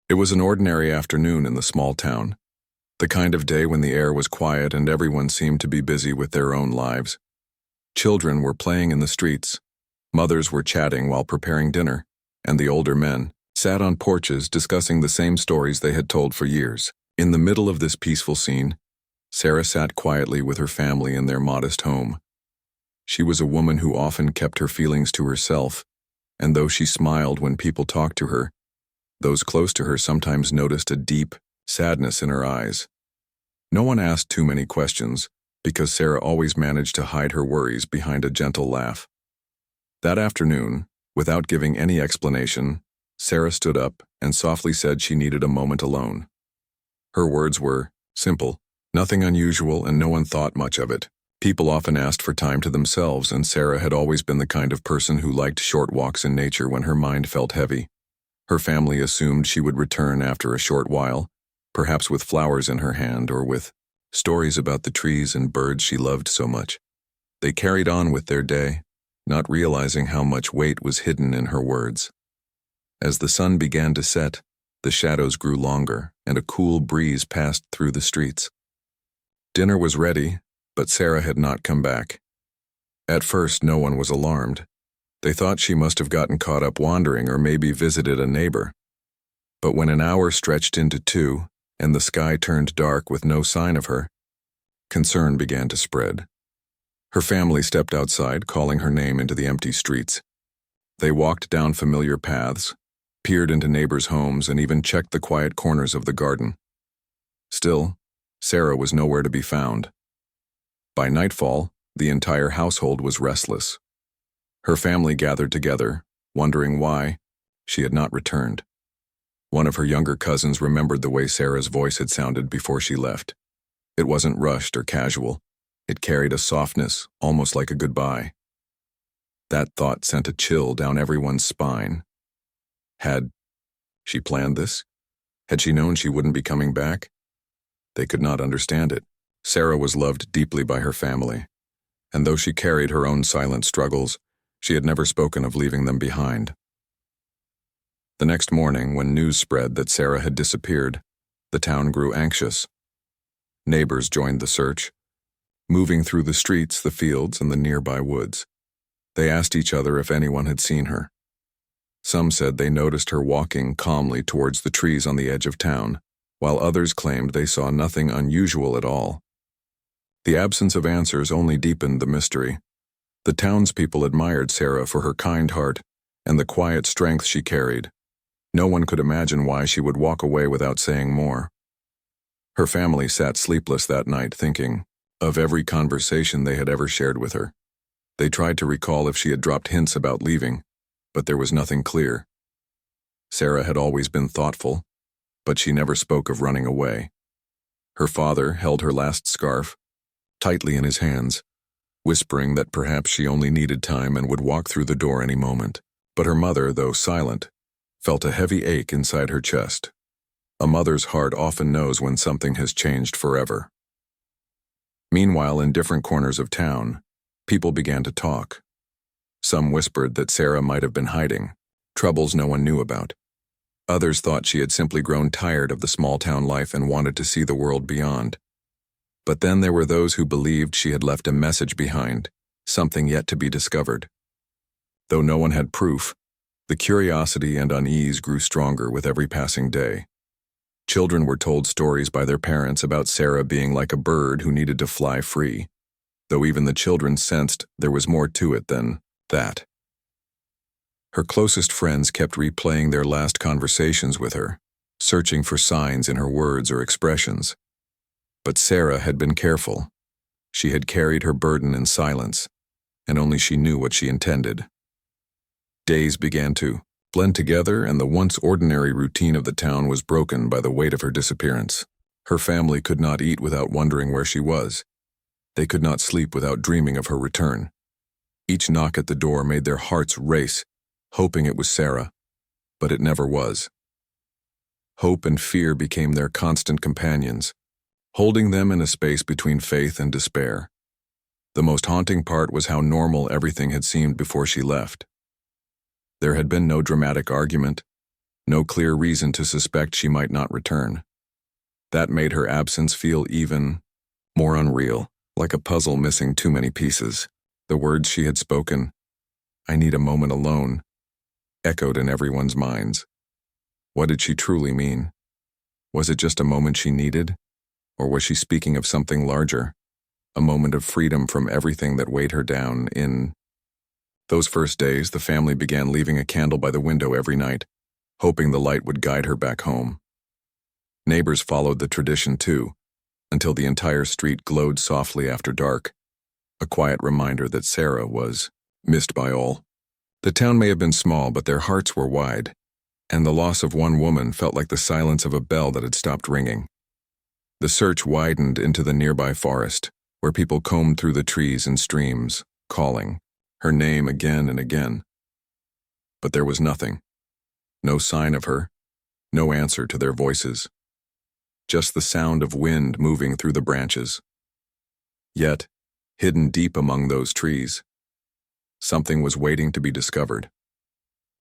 It was an ordinary afternoon in the small town, the kind of day when the air was quiet and everyone seemed to be busy with their own lives. Children were playing in the streets, mothers were chatting while preparing dinner, and the older men sat on porches discussing the same stories they had told for years. In the middle of this peaceful scene, Sarah sat quietly with her family in their modest home. She was a woman who often kept her feelings to herself, and though she smiled when people talked to her, those close to her sometimes noticed a deep sadness in her eyes. No one asked too many questions, because Sarah always managed to hide her worries behind a gentle laugh. That afternoon, without giving any explanation, Sarah stood up and softly said she needed a moment alone. Her words were simple, nothing unusual, and no one thought much of it. People often asked for time to themselves, and Sarah had always been the kind of person who liked short walks in nature when her mind felt heavy. Her family assumed she would return after a short while, perhaps with flowers in her hand or with stories about the trees and birds she loved so much. They carried on with their day, not realizing how much weight was hidden in her words. As the sun began to set, the shadows grew longer, and a cool breeze passed through the streets. Dinner was ready, but Sarah had not come back. At first, no one was alarmed. They thought she must have gotten caught up wandering or maybe visited a neighbor. But when an hour stretched into 2, and the sky turned dark with no sign of her, concern began to spread. Her family stepped outside, calling her name into the empty streets. They walked down familiar paths, peered into neighbors' homes, and even checked the quiet corners of the garden. Still, Sarah was nowhere to be found. By nightfall, the entire household was restless. Her family gathered together, wondering why she had not returned. One of her younger cousins remembered the way Sarah's voice had sounded before she left. It wasn't rushed or casual. It carried a softness, almost like a goodbye. That thought sent a chill down everyone's spine. Had she planned this? Had she known she wouldn't be coming back? They could not understand it. Sarah was loved deeply by her family, and though she carried her own silent struggles, she had never spoken of leaving them behind. The next morning, when news spread that Sarah had disappeared, the town grew anxious. Neighbors joined the search, moving through the streets, the fields, and the nearby woods. They asked each other if anyone had seen her. Some said they noticed her walking calmly towards the trees on the edge of town, while others claimed they saw nothing unusual at all. The absence of answers only deepened the mystery. The townspeople admired Sarah for her kind heart and the quiet strength she carried. No one could imagine why she would walk away without saying more. Her family sat sleepless that night, thinking of every conversation they had ever shared with her. They tried to recall if she had dropped hints about leaving, but there was nothing clear. Sarah had always been thoughtful, but she never spoke of running away. Her father held her last scarf tightly in his hands, whispering that perhaps she only needed time and would walk through the door any moment. But her mother, though silent, felt a heavy ache inside her chest. A mother's heart often knows when something has changed forever. Meanwhile, in different corners of town, people began to talk. Some whispered that Sarah might have been hiding, troubles no one knew about. Others thought she had simply grown tired of the small-town life and wanted to see the world beyond. But then there were those who believed she had left a message behind, something yet to be discovered. Though no one had proof, the curiosity and unease grew stronger with every passing day. Children were told stories by their parents about Sarah being like a bird who needed to fly free, though even the children sensed there was more to it than that. Her closest friends kept replaying their last conversations with her, searching for signs in her words or expressions. But Sarah had been careful. She had carried her burden in silence, and only she knew what she intended. Days began to blend together, and the once ordinary routine of the town was broken by the weight of her disappearance. Her family could not eat without wondering where she was. They could not sleep without dreaming of her return. Each knock at the door made their hearts race, hoping it was Sarah, but it never was. Hope and fear became their constant companions, holding them in a space between faith and despair. The most haunting part was how normal everything had seemed before she left. There had been no dramatic argument, No clear reason to suspect she might not return. That made her absence feel even more unreal, like a puzzle missing too many pieces. The words she had spoken, "I need a moment alone," echoed in everyone's minds. What did she truly mean? Was it just a moment she needed? Or was she speaking of something larger? A moment of freedom from everything that weighed her down. In those first days, the family began leaving a candle by the window every night, hoping the light would guide her back home. Neighbors followed the tradition too, until the entire street glowed softly after dark, a quiet reminder that Sarah was missed by all. The town may have been small, but their hearts were wide, and the loss of one woman felt like the silence of a bell that had stopped ringing. The search widened into the nearby forest, where people combed through the trees and streams, calling her name again and again. But there was nothing. No sign of her, no answer to their voices. Just the sound of wind moving through the branches. Yet, hidden deep among those trees, something was waiting to be discovered.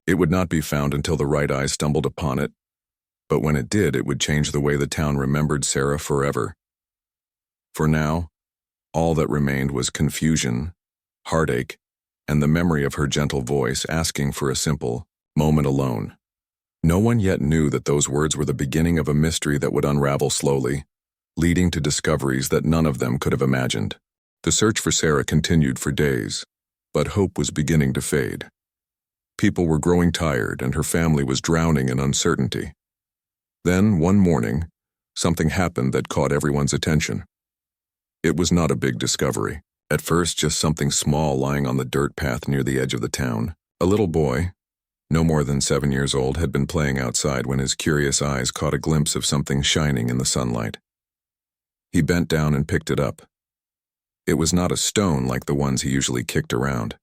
It would not be found until the right eye stumbled upon it, but when it did, it would change the way the town remembered Sarah forever. For now, all that remained was confusion, heartache, and the memory of her gentle voice asking for a simple moment alone. No one yet knew that those words were the beginning of a mystery that would unravel slowly, leading to discoveries that none of them could have imagined. The search for Sarah continued for days, but hope was beginning to fade. People were growing tired, and her family was drowning in uncertainty. Then, one morning, something happened that caught everyone's attention. It was not a big discovery. At first, just something small lying on the dirt path near the edge of the town. A little boy, no more than 7 years old, had been playing outside when his curious eyes caught a glimpse of something shining in the sunlight. He bent down and picked it up. It was not a stone like the ones he usually kicked around.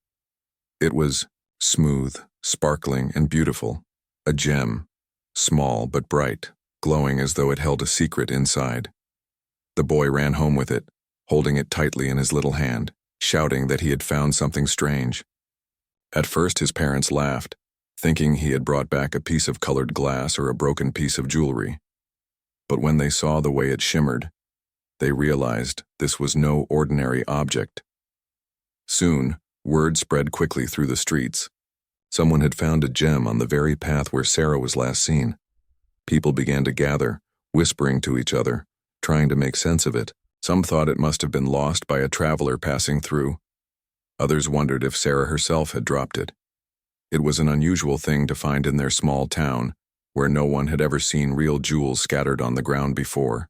It was smooth, sparkling, and beautiful. A gem, small but bright, glowing as though it held a secret inside. The boy ran home with it, holding it tightly in his little hand, shouting that he had found something strange. At first, his parents laughed, thinking he had brought back a piece of colored glass or a broken piece of jewelry. But when they saw the way it shimmered, they realized this was no ordinary object. Soon, word spread quickly through the streets. Someone had found a gem on the very path where Sarah was last seen. People began to gather, whispering to each other, trying to make sense of it. Some thought it must have been lost by a traveler passing through. Others wondered if Sarah herself had dropped it. It was an unusual thing to find in their small town, where no one had ever seen real jewels scattered on the ground before.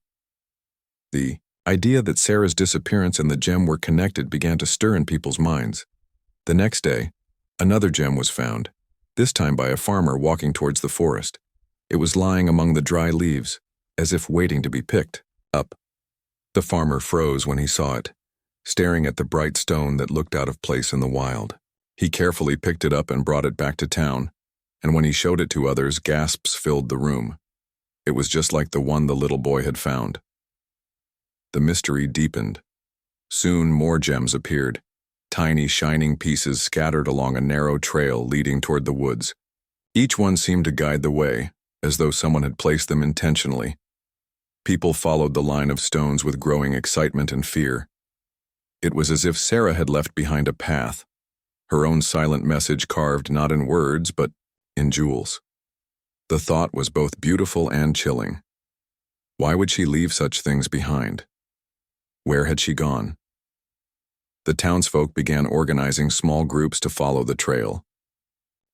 The idea that Sarah's disappearance and the gem were connected began to stir in people's minds. The next day, another gem was found, this time by a farmer walking towards the forest. It was lying among the dry leaves, as if waiting to be picked up. The farmer froze when he saw it, staring at the bright stone that looked out of place in the wild. He carefully picked it up and brought it back to town, and when he showed it to others, gasps filled the room. It was just like the one the little boy had found. The mystery deepened. Soon more gems appeared, tiny shining pieces scattered along a narrow trail leading toward the woods. Each one seemed to guide the way, as though someone had placed them intentionally. People followed the line of stones with growing excitement and fear. It was as if Sarah had left behind a path, her own silent message carved not in words but in jewels. The thought was both beautiful and chilling. Why would she leave such things behind? Where had she gone? The townsfolk began organizing small groups to follow the trail.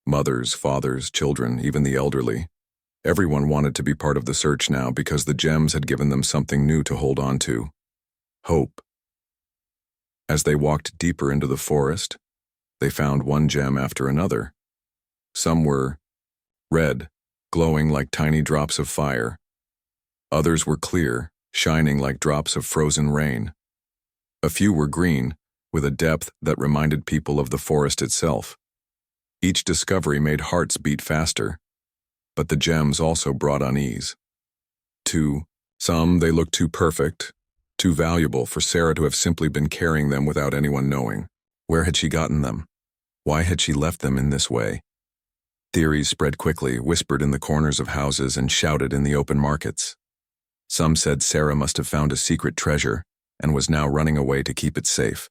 Mothers, fathers, children, even the elderly. Everyone wanted to be part of the search now because the gems had given them something new to hold on to. Hope. As they walked deeper into the forest, they found one gem after another. Some were red, glowing like tiny drops of fire. Others were clear, shining like drops of frozen rain. A few were green, with a depth that reminded people of the forest itself. Each discovery made hearts beat faster, but the gems also brought unease. To some, they looked too perfect, too valuable for Sarah to have simply been carrying them without anyone knowing. Where had she gotten them? Why had she left them in this way? Theories spread quickly, whispered in the corners of houses and shouted in the open markets. Some said Sarah must have found a secret treasure and was now running away to keep it safe.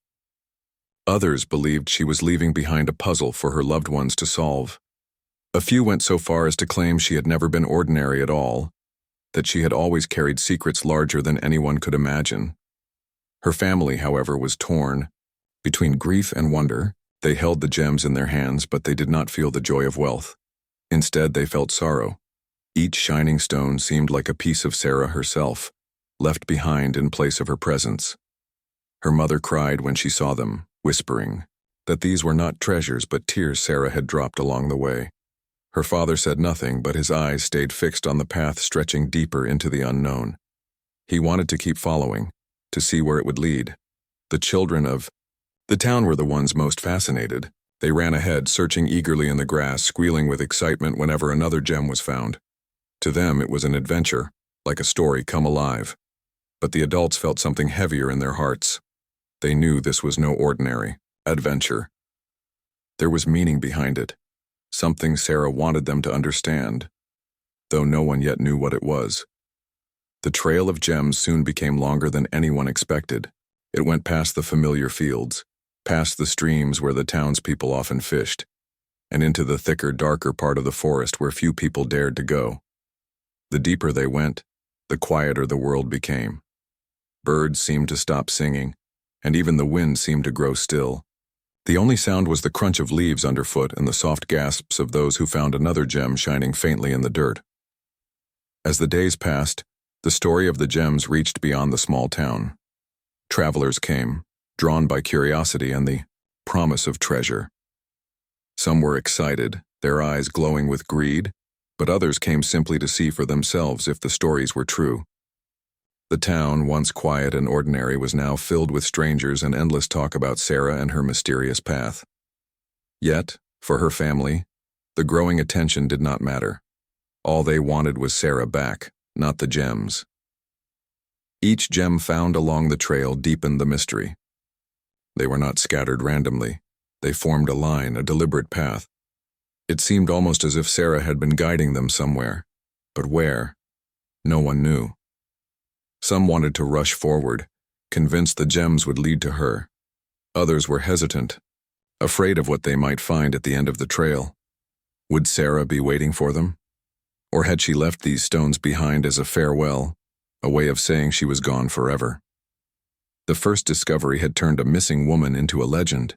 Others believed she was leaving behind a puzzle for her loved ones to solve. A few went so far as to claim she had never been ordinary at all, that she had always carried secrets larger than anyone could imagine. Her family, however, was torn. Between grief and wonder, they held the gems in their hands, but they did not feel the joy of wealth. Instead, they felt sorrow. Each shining stone seemed like a piece of Sarah herself, left behind in place of her presence. Her mother cried when she saw them, whispering that these were not treasures but tears Sarah had dropped along the way. Her father said nothing, but his eyes stayed fixed on the path stretching deeper into the unknown. He wanted to keep following, to see where it would lead. The children of the town were the ones most fascinated. They ran ahead, searching eagerly in the grass, squealing with excitement whenever another gem was found. To them, it was an adventure, like a story come alive. But the adults felt something heavier in their hearts. They knew this was no ordinary adventure. There was meaning behind it, something Sarah wanted them to understand, though no one yet knew what it was. The trail of gems soon became longer than anyone expected. It went past the familiar fields, past the streams where the townspeople often fished, and into the thicker, darker part of the forest where few people dared to go. The deeper they went, the quieter the world became. Birds seemed to stop singing, and even the wind seemed to grow still. The only sound was the crunch of leaves underfoot and the soft gasps of those who found another gem shining faintly in the dirt. As the days passed, the story of the gems reached beyond the small town. Travelers came, drawn by curiosity and the promise of treasure. Some were excited, their eyes glowing with greed, but others came simply to see for themselves if the stories were true. The town, once quiet and ordinary, was now filled with strangers and endless talk about Sarah and her mysterious path. Yet, for her family, the growing attention did not matter. All they wanted was Sarah back, not the gems. Each gem found along the trail deepened the mystery. They were not scattered randomly. They formed a line, a deliberate path. It seemed almost as if Sarah had been guiding them somewhere, but where? No one knew. Some wanted to rush forward, convinced the gems would lead to her. Others were hesitant, afraid of what they might find at the end of the trail. Would Sarah be waiting for them? Or had she left these stones behind as a farewell, a way of saying she was gone forever? The first discovery had turned a missing woman into a legend.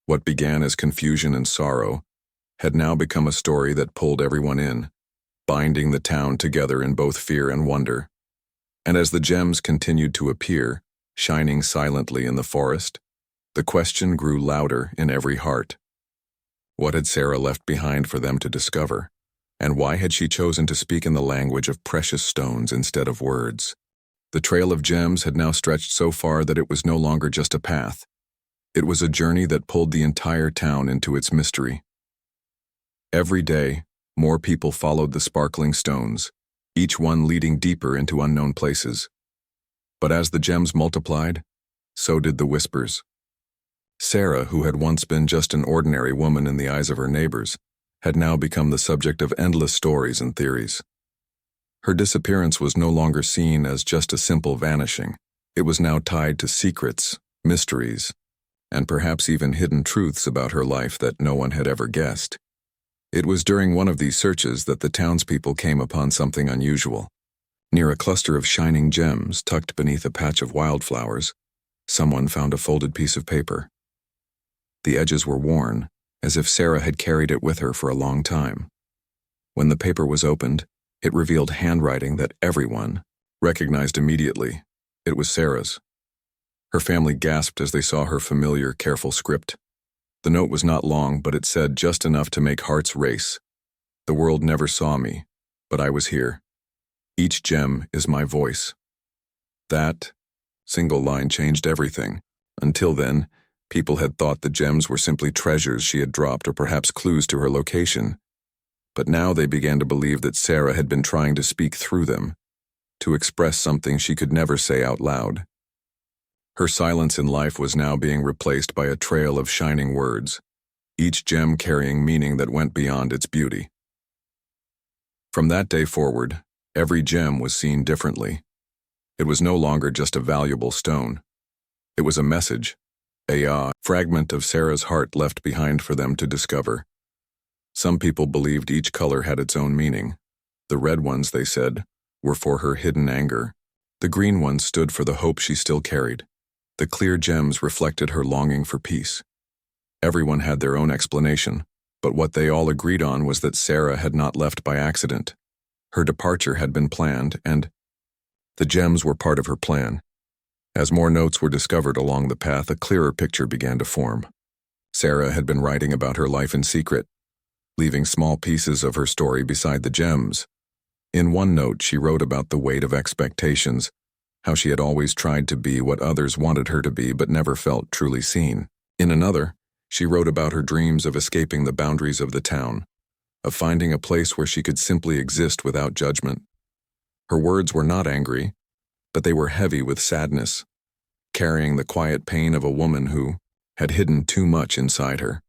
What began as confusion and sorrow had now become a story that pulled everyone in, binding the town together in both fear and wonder. And as the gems continued to appear, shining silently in the forest, the question grew louder in every heart. What had Sarah left behind for them to discover? And why had she chosen to speak in the language of precious stones instead of words? The trail of gems had now stretched so far that it was no longer just a path. It was a journey that pulled the entire town into its mystery. Every day, more people followed the sparkling stones, each one leading deeper into unknown places. But as the gems multiplied, so did the whispers. Sarah, who had once been just an ordinary woman in the eyes of her neighbors, had now become the subject of endless stories and theories. Her disappearance was no longer seen as just a simple vanishing. It was now tied to secrets, mysteries, and perhaps even hidden truths about her life that no one had ever guessed. It was during one of these searches that the townspeople came upon something unusual. Near a cluster of shining gems tucked beneath a patch of wildflowers, someone found a folded piece of paper. The edges were worn, as if Sarah had carried it with her for a long time. When the paper was opened, it revealed handwriting that everyone recognized immediately. It was Sarah's. Her family gasped as they saw her familiar, careful script. The note was not long, but it said just enough to make hearts race. The world never saw me, but I was here. Each gem is my voice. That single line changed everything. Until then, people had thought the gems were simply treasures she had dropped or perhaps clues to her location. But now they began to believe that Sarah had been trying to speak through them, to express something she could never say out loud. Her silence in life was now being replaced by a trail of shining words. each gem carrying meaning that went beyond its beauty. From that day forward, every gem was seen differently. It was no longer just a valuable stone. It was a message, a fragment of Sarah's heart left behind for them to discover. Some people believed each color had its own meaning. The red ones, they said, were for her hidden anger. The green ones stood for the hope she still carried. The clear gems reflected her longing for peace. Everyone had their own explanation, but what they all agreed on was that Sarah had not left by accident. Her departure had been planned, and the gems were part of her plan. As more notes were discovered along the path, a clearer picture began to form. Sarah had been writing about her life in secret, leaving small pieces of her story beside the gems. In one note, she wrote about the weight of expectations, how she had always tried to be what others wanted her to be but never felt truly seen. In another, she wrote about her dreams of escaping the boundaries of the town, of finding a place where she could simply exist without judgment. Her words were not angry, but they were heavy with sadness, carrying the quiet pain of a woman who had hidden too much inside her.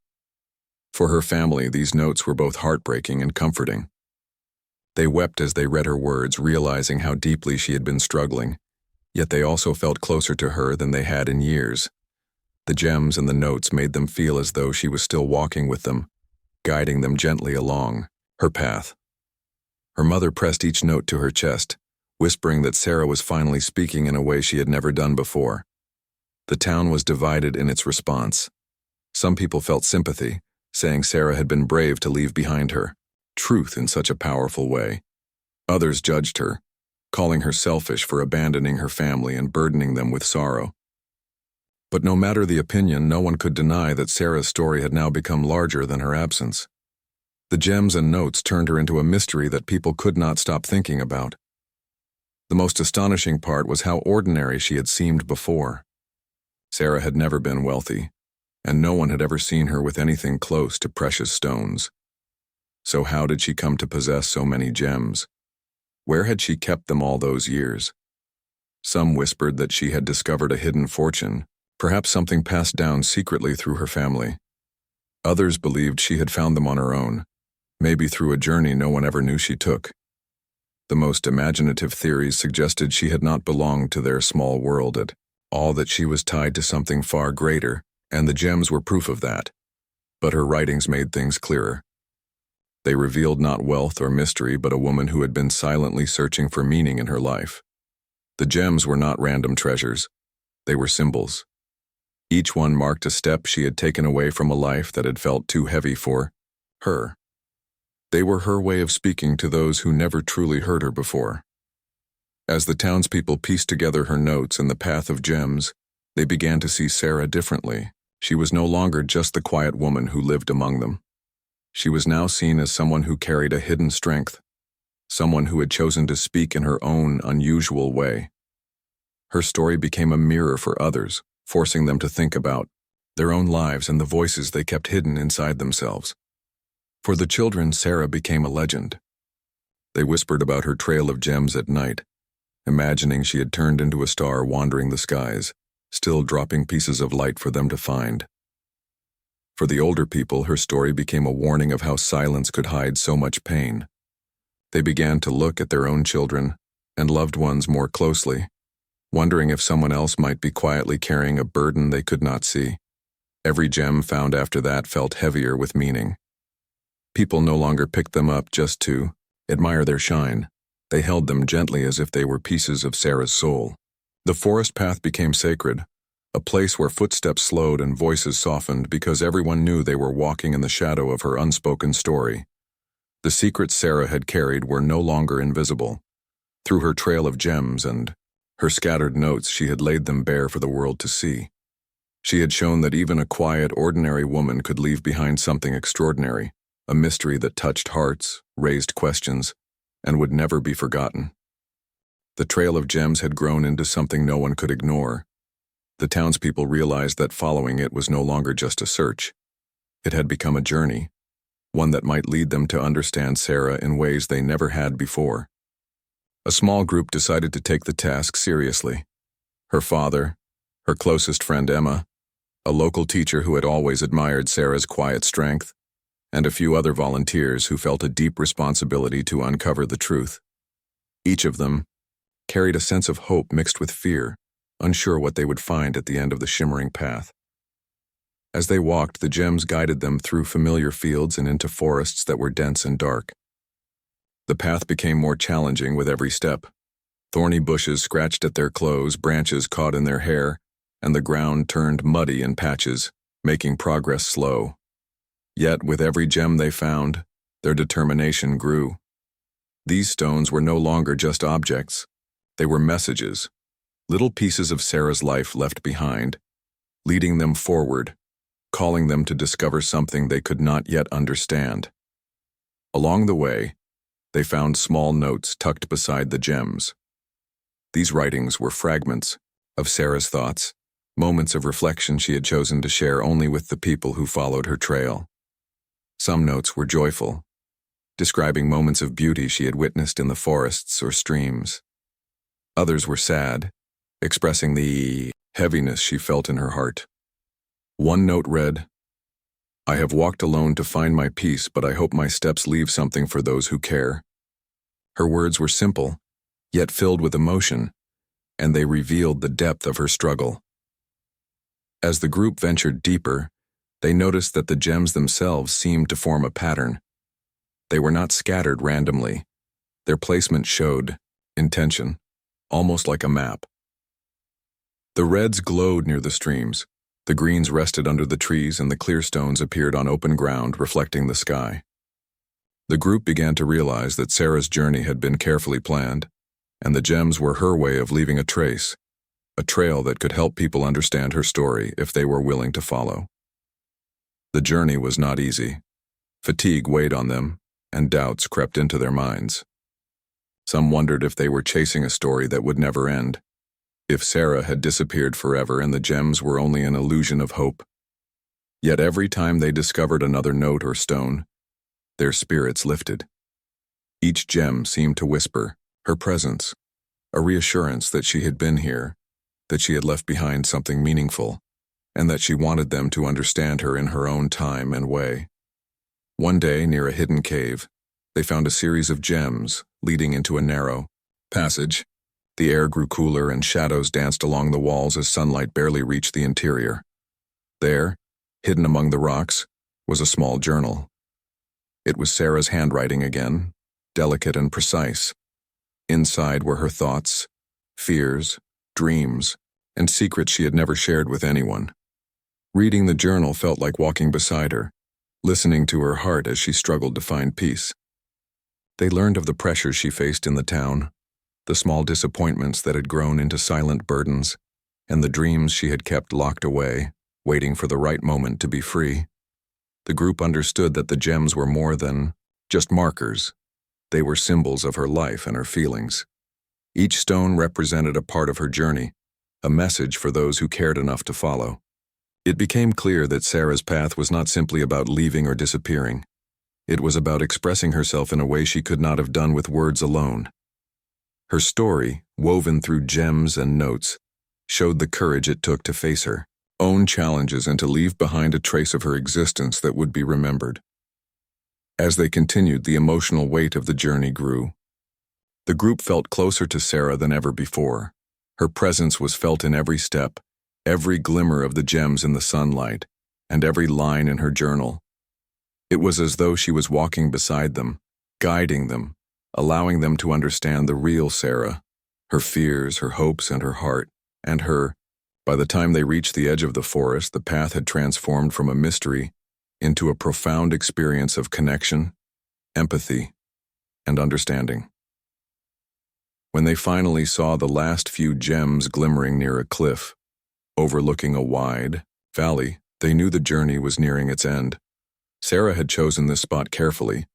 For her family, these notes were both heartbreaking and comforting. They wept as they read her words, realizing how deeply she had been struggling, yet they also felt closer to her than they had in years. The gems and the notes made them feel as though she was still walking with them, guiding them gently along her path. Her mother pressed each note to her chest, whispering that Sarah was finally speaking in a way she had never done before. The town was divided in its response. Some people felt sympathy, saying Sarah had been brave to leave behind her truth in such a powerful way. Others judged her, calling her selfish for abandoning her family and burdening them with sorrow. But no matter the opinion, no one could deny that Sarah's story had now become larger than her absence. The gems and notes turned her into a mystery that people could not stop thinking about. The most astonishing part was how ordinary she had seemed before. Sarah had never been wealthy, and no one had ever seen her with anything close to precious stones. So how did she come to possess so many gems? Where had she kept them all those years? Some whispered that she had discovered a hidden fortune, perhaps something passed down secretly through her family. Others believed she had found them on her own, maybe through a journey no one ever knew she took. The most imaginative theories suggested she had not belonged to their small world at all, that she was tied to something far greater, and the gems were proof of that. But her writings made things clearer. They revealed not wealth or mystery, but a woman who had been silently searching for meaning in her life. The gems were not random treasures. They were symbols. Each one marked a step she had taken away from a life that had felt too heavy for her. They were her way of speaking to those who never truly heard her before. As the townspeople pieced together her notes and the path of gems, they began to see Sarah differently. She was no longer just the quiet woman who lived among them. She was now seen as someone who carried a hidden strength, someone who had chosen to speak in her own unusual way. Her story became a mirror for others, forcing them to think about their own lives and the voices they kept hidden inside themselves. For the children, Sarah became a legend. They whispered about her trail of gems at night, imagining she had turned into a star wandering the skies, still dropping pieces of light for them to find. For the older people, her story became a warning of how silence could hide so much pain. They began to look at their own children and loved ones more closely, wondering if someone else might be quietly carrying a burden they could not see. Every gem found after that felt heavier with meaning. People no longer picked them up just to admire their shine. They held them gently as if they were pieces of Sarah's soul. The forest path became sacred, a place where footsteps slowed and voices softened because everyone knew they were walking in the shadow of her unspoken story. The secrets Sarah had carried were no longer invisible. Through her trail of gems and her scattered notes, she had laid them bare for the world to see. She had shown that even a quiet, ordinary woman could leave behind something extraordinary, a mystery that touched hearts, raised questions, and would never be forgotten. The trail of gems had grown into something no one could ignore. The townspeople realized that following it was no longer just a search. It had become a journey, one that might lead them to understand Sarah in ways they never had before. A small group decided to take the task seriously. Her father, her closest friend Emma, a local teacher who had always admired Sarah's quiet strength, and a few other volunteers who felt a deep responsibility to uncover the truth. Each of them carried a sense of hope mixed with fear, unsure what they would find at the end of the shimmering path. As they walked, the gems guided them through familiar fields and into forests that were dense and dark. The path became more challenging with every step. Thorny bushes scratched at their clothes, branches caught in their hair, and the ground turned muddy in patches, making progress slow. Yet, with every gem they found, their determination grew. These stones were no longer just objects. They were messages, little pieces of Sarah's life left behind, leading them forward, calling them to discover something they could not yet understand. Along the way, they found small notes tucked beside the gems. These writings were fragments of Sarah's thoughts, moments of reflection she had chosen to share only with the people who followed her trail. Some notes were joyful, describing moments of beauty she had witnessed in the forests or streams. Others were sad, expressing the heaviness she felt in her heart. One note read, "I have walked alone to find my peace, but I hope my steps leave something for those who care." Her words were simple, yet filled with emotion, and they revealed the depth of her struggle. As the group ventured deeper, they noticed that the gems themselves seemed to form a pattern. They were not scattered randomly. Their placement showed intention, almost like a map. The reds glowed near the streams, the greens rested under the trees, and the clear stones appeared on open ground, reflecting the sky. The group began to realize that Sarah's journey had been carefully planned, and the gems were her way of leaving a trace, a trail that could help people understand her story if they were willing to follow. The journey was not easy. Fatigue weighed on them, and doubts crept into their minds. Some wondered if they were chasing a story that would never end, if Sarah had disappeared forever and the gems were only an illusion of hope. Yet every time they discovered another note or stone, their spirits lifted. Each gem seemed to whisper her presence, a reassurance that she had been here, that she had left behind something meaningful, and that she wanted them to understand her in her own time and way. One day, near a hidden cave, they found a series of gems leading into a narrow passage. The air grew cooler and shadows danced along the walls as sunlight barely reached the interior. There, hidden among the rocks, was a small journal. It was Sarah's handwriting again, delicate and precise. Inside were her thoughts, fears, dreams, and secrets she had never shared with anyone. Reading the journal felt like walking beside her, listening to her heart as she struggled to find peace. They learned of the pressures she faced in the town, the small disappointments that had grown into silent burdens, and the dreams she had kept locked away, waiting for the right moment to be free. The group understood that the gems were more than just markers. They were symbols of her life and her feelings. Each stone represented a part of her journey, a message for those who cared enough to follow. It became clear that Sarah's path was not simply about leaving or disappearing. It was about expressing herself in a way she could not have done with words alone. Her story, woven through gems and notes, showed the courage it took to face her own challenges and to leave behind a trace of her existence that would be remembered. As they continued, the emotional weight of the journey grew. The group felt closer to Sarah than ever before. Her presence was felt in every step, every glimmer of the gems in the sunlight, and every line in her journal. It was as though she was walking beside them, guiding them, allowing them to understand the real Sarah, her fears, her hopes, and her heart, and her. By the time they reached the edge of the forest, the path had transformed from a mystery into a profound experience of connection, empathy, and understanding. When they finally saw the last few gems glimmering near a cliff, overlooking a wide valley, they knew the journey was nearing its end. Sarah had chosen this spot carefully.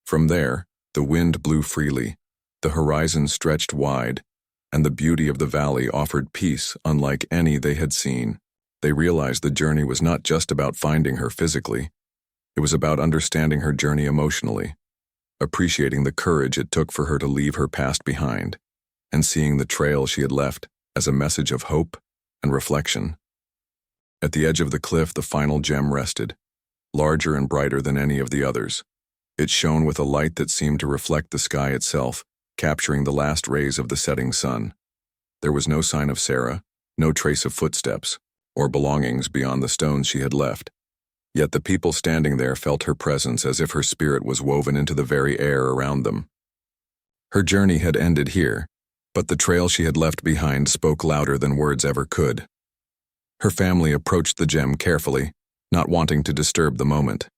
From there, the wind blew freely, the horizon stretched wide, and the beauty of the valley offered peace unlike any they had seen. They realized the journey was not just about finding her physically. It was about understanding her journey emotionally, appreciating the courage it took for her to leave her past behind, and seeing the trail she had left as a message of hope and reflection. At the edge of the cliff, the final gem rested, larger and brighter than any of the others. It shone with a light that seemed to reflect the sky itself, capturing the last rays of the setting sun. There was no sign of Sarah, no trace of footsteps, or belongings beyond the stones she had left. Yet the people standing there felt her presence as if her spirit was woven into the very air around them. Her journey had ended here, but the trail she had left behind spoke louder than words ever could. Her family approached the gem carefully, not wanting to disturb the moment.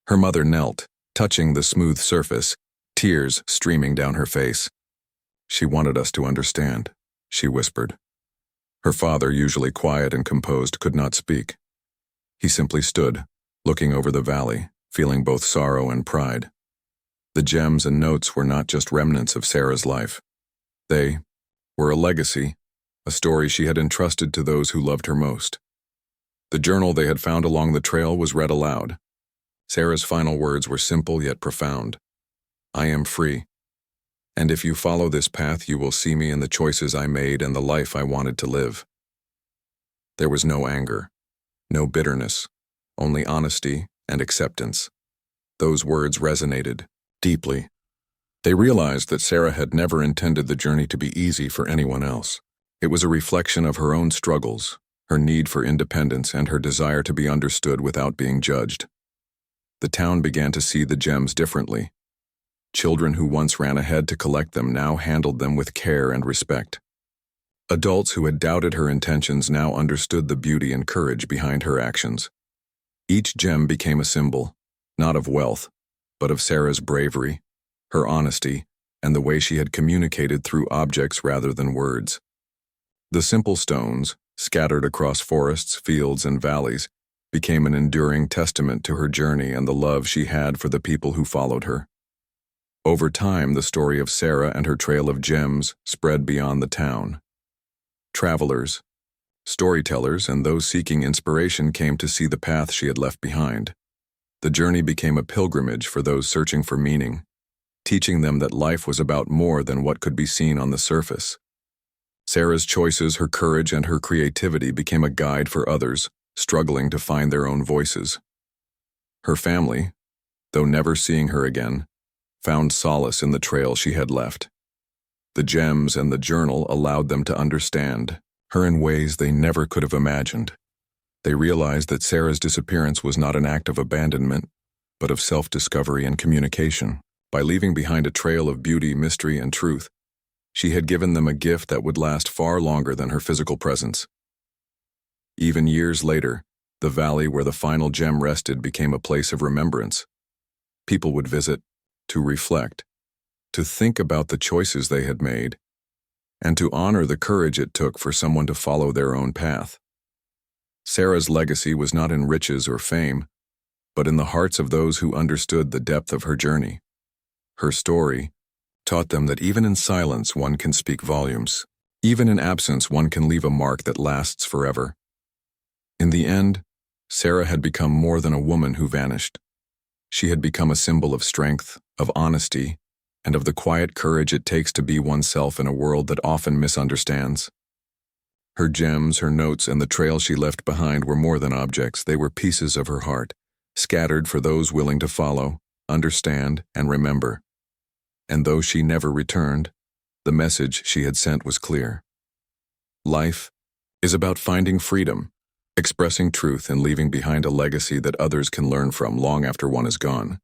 Her mother knelt, touching the smooth surface, tears streaming down her face. "She wanted us to understand," she whispered. Her father, usually quiet and composed, could not speak. He simply stood, looking over the valley, feeling both sorrow and pride. The gems and notes were not just remnants of Sarah's life. They were a legacy, a story she had entrusted to those who loved her most. The journal they had found along the trail was read aloud. Sarah's final words were simple yet profound. "I am free. And if you follow this path, you will see me in the choices I made and the life I wanted to live." There was no anger, no bitterness, only honesty and acceptance. Those words resonated deeply. They realized that Sarah had never intended the journey to be easy for anyone else. It was a reflection of her own struggles, her need for independence, and her desire to be understood without being judged. The town began to see the gems differently. Children who once ran ahead to collect them now handled them with care and respect. Adults who had doubted her intentions now understood the beauty and courage behind her actions. Each gem became a symbol, not of wealth, but of Sarah's bravery, her honesty, and the way she had communicated through objects rather than words. The simple stones, scattered across forests, fields, and valleys, became an enduring testament to her journey and the love she had for the people who followed her. Over time, the story of Sarah and her trail of gems spread beyond the town. Travelers, storytellers, and those seeking inspiration came to see the path she had left behind. The journey became a pilgrimage for those searching for meaning, teaching them that life was about more than what could be seen on the surface. Sarah's choices, her courage, and her creativity became a guide for others struggling to find their own voices. Her family, though never seeing her again, found solace in the trail she had left. The gems and the journal allowed them to understand her in ways they never could have imagined. They realized that Sarah's disappearance was not an act of abandonment, but of self-discovery and communication. By leaving behind a trail of beauty, mystery, and truth, she had given them a gift that would last far longer than her physical presence. Even years later, the valley where the final gem rested became a place of remembrance. People would visit, to reflect, to think about the choices they had made, and to honor the courage it took for someone to follow their own path. Sarah's legacy was not in riches or fame, but in the hearts of those who understood the depth of her journey. Her story taught them that even in silence one can speak volumes. Even in absence one can leave a mark that lasts forever. In the end, Sarah had become more than a woman who vanished. She had become a symbol of strength, of honesty, and of the quiet courage it takes to be oneself in a world that often misunderstands. Her gems, her notes, and the trail she left behind were more than objects. They were pieces of her heart, scattered for those willing to follow, understand, and remember. And though she never returned, the message she had sent was clear. Life is about finding freedom, expressing truth, and leaving behind a legacy that others can learn from long after one is gone.